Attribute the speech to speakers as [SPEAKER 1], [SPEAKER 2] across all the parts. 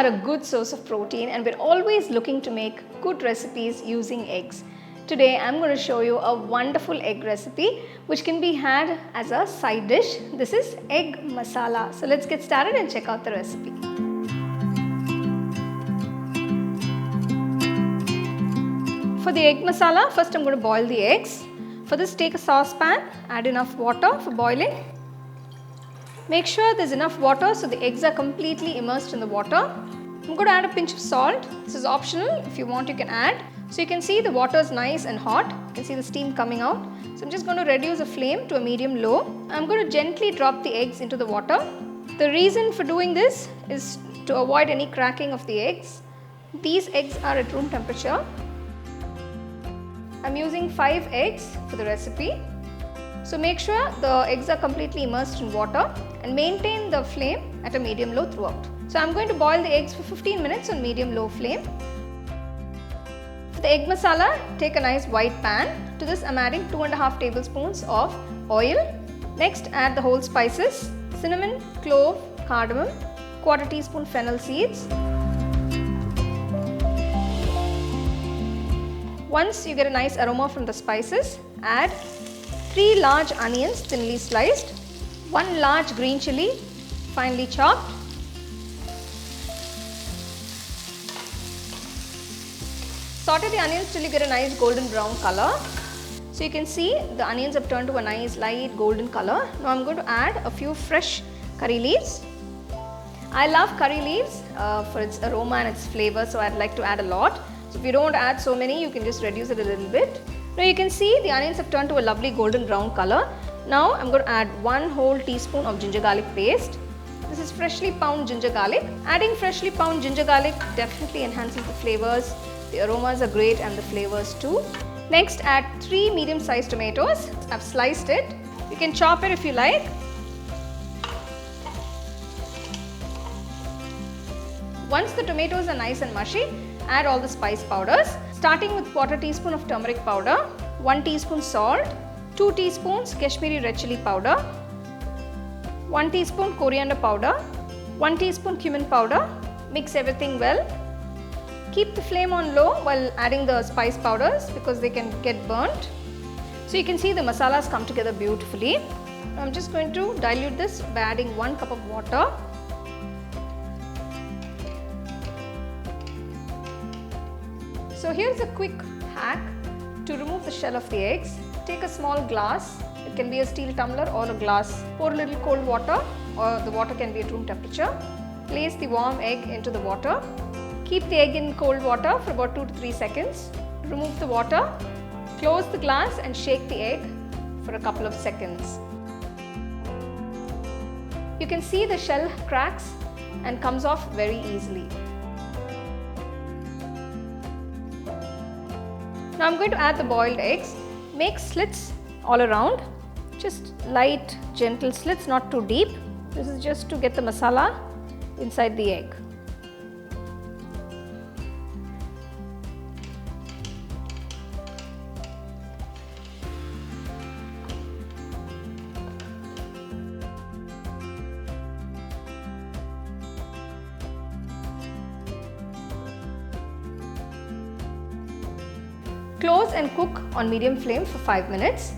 [SPEAKER 1] are a good source of protein and we're always looking to make good recipes using eggs. Today I'm going to show you a wonderful egg recipe which can be had as a side dish. This is egg masala. So let's get started and check out the recipe. For the egg masala, first I'm going to boil the eggs. For this, take a saucepan, add enough water for boiling. Make sure there's enough water so the eggs are completely immersed in the water. I'm going to add a pinch of salt. This is optional. If you want, you can add. So you can see the water is nice and hot. You can see the steam coming out. So I'm just going to reduce the flame to a medium-low. I'm going to gently drop the eggs into the water. The reason for doing this is to avoid any cracking of the eggs. These eggs are at room temperature. I'm using 5 eggs for the recipe. So make sure the eggs are completely immersed in water and maintain the flame at a medium-low throughout. So I'm going to boil the eggs for 15 minutes on medium-low flame. For the egg masala, take a nice white pan. To this I'm adding 2.5 tablespoons of oil. Next add the whole spices, cinnamon, clove, cardamom, quarter teaspoon fennel seeds. Once you get a nice aroma from the spices, add 3 large onions thinly sliced, 1 large green chilli finely chopped, saute the onions till you get a nice golden brown color. So you can see the onions have turned to a nice light golden color. Now I'm going to add a few fresh curry leaves. I love curry leaves for its aroma and its flavor, so I'd like to add a lot. So if you don't add so many, you can just reduce it a little bit. Now you can see the onions have turned to a lovely golden brown color. Now I'm going to add 1 whole teaspoon of ginger garlic paste. This is freshly pounded ginger garlic. Adding freshly pounded ginger garlic definitely enhances the flavors. The aromas are great and the flavors too. Next add 3 medium-sized tomatoes. I've sliced it. You can chop it if you like. Once the tomatoes are nice and mushy, add all the spice powders, starting with quarter teaspoon of turmeric powder, 1 teaspoon salt, 2 teaspoons Kashmiri red chilli powder, 1 teaspoon coriander powder, 1 teaspoon cumin powder. Mix everything well. Keep the flame on low while adding the spice powders because they can get burnt. So you can see the masalas come together beautifully. I'm just going to dilute this by adding 1 cup of water. So here's a quick hack to remove the shell of the eggs. Take a small glass, it can be a steel tumbler or a glass. Pour a little cold water or the water can be at room temperature. Place the warm egg into the water. Keep the egg in cold water for about 2 to 3 seconds. Remove the water. Close the glass and shake the egg for a couple of seconds. You can see the shell cracks and comes off very easily. Now I'm going to add the boiled eggs. Make slits all around, just light, gentle slits, not too deep. This is just to get the masala inside the egg. Close and cook on medium flame for 5 minutes.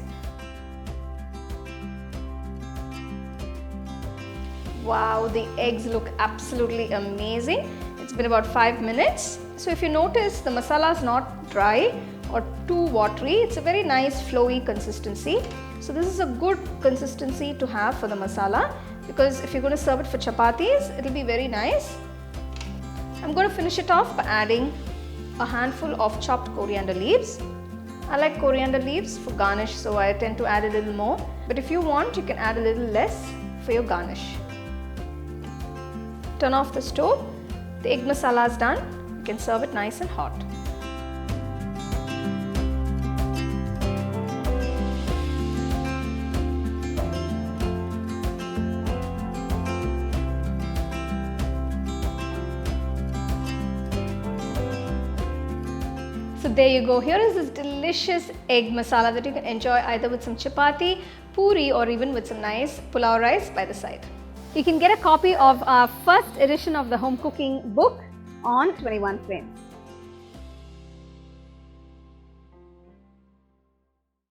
[SPEAKER 1] Wow, the eggs look absolutely amazing. It's been about 5 minutes. So if you notice, the masala is not dry or too watery. It's a very nice flowy consistency. So this is a good consistency to have for the masala because if you're going to serve it for chapatis, it will be very nice. I'm going to finish it off by adding a handful of chopped coriander leaves. I like coriander leaves for garnish, so I tend to add a little more. But if you want, you can add a little less for your garnish. Turn off the stove. The egg masala is done. You can serve it nice and hot. So there you go. Here is this delicious egg masala that you can enjoy either with some chapati, puri or even with some nice pulao rice by the side.
[SPEAKER 2] You can get a copy of our first edition of the home cooking book on 21 frames.